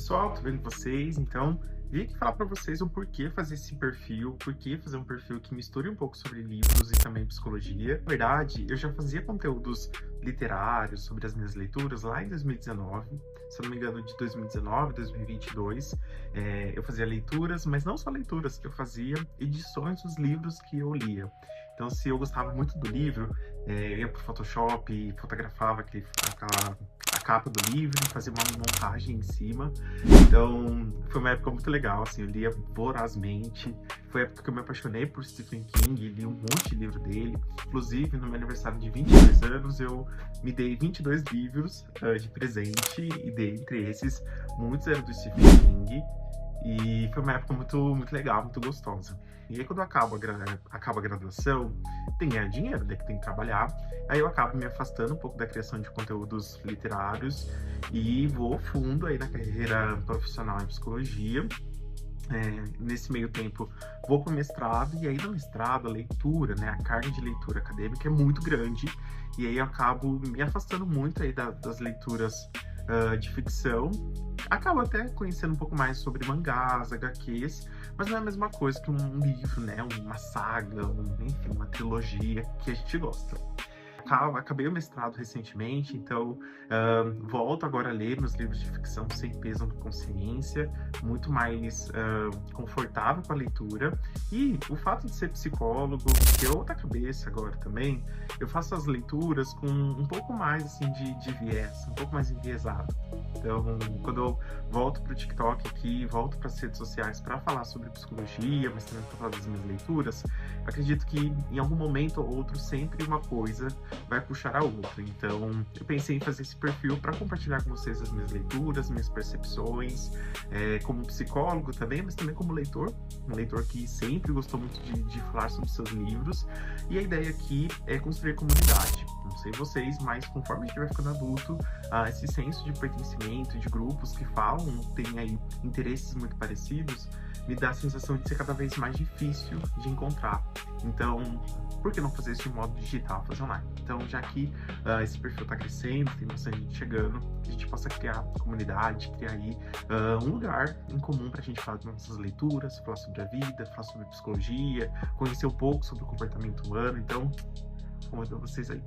Pessoal, tô vendo vocês, então vim aqui falar para vocês o porquê fazer esse perfil, porquê fazer um perfil que misture um pouco sobre livros e também psicologia. Na verdade, eu já fazia conteúdos literários sobre as minhas leituras lá em 2019, se eu não me engano, de 2019, 2022. Eu fazia leituras, mas não só leituras, eu fazia edições dos livros que eu lia. Então, se eu gostava muito do livro, eu ia pro Photoshop, fotografava a capa do livro, fazia uma montagem em cima. Então, foi uma época muito legal, assim, eu lia vorazmente. Foi a época que eu me apaixonei por Stephen King, li um monte de livro dele. Inclusive, no meu aniversário de 22 anos, eu me dei 22 livros de presente, e dentre esses, muitos eram do Stephen King. E foi uma época muito legal, muito gostosa. E aí, quando acaba a graduação, tem que ganhar dinheiro, né, que tem que trabalhar. Aí eu acabo me afastando um pouco da criação de conteúdos literários e vou fundo aí na carreira profissional em psicologia. Nesse meio tempo, vou para o mestrado, e aí no mestrado, a leitura, né, a carga de leitura acadêmica é muito grande, e aí eu acabo me afastando muito aí das leituras de ficção. Acabo até conhecendo um pouco mais sobre mangás, HQs, mas não é a mesma coisa que um livro, né, uma saga, enfim, uma trilogia que a gente gosta. Acabei o mestrado recentemente, então volto agora a ler meus livros de ficção sem peso na consciência, muito mais confortável com a leitura. E o fato de ser psicólogo, ter outra cabeça agora também, eu faço as leituras com um pouco mais assim, de viés, um pouco mais enviesado. Então, quando eu volto para o TikTok aqui, volto para as redes sociais para falar sobre psicologia, mas também para falar das minhas leituras, acredito que em algum momento ou outro, sempre uma coisa vai puxar a outra. Então, eu pensei em fazer esse perfil para compartilhar com vocês as minhas leituras, minhas percepções, como psicólogo também, mas também como leitor, um leitor que sempre gostou muito de falar sobre seus livros. E a ideia aqui é construir comunidade. Não sei vocês, mas conforme a gente vai ficando adulto, esse senso de pertencimento, de grupos que falam, têm aí interesses muito parecidos, me dá a sensação de ser cada vez mais difícil de encontrar. Então, por que não fazer isso de modo digital, fazer online? Então, já que esse perfil está crescendo, tem bastante gente chegando, que a gente possa criar comunidade, criar aí um lugar em comum para a gente falar das nossas leituras, falar sobre a vida, falar sobre psicologia, conhecer um pouco sobre o comportamento humano. Então, convido vocês aí.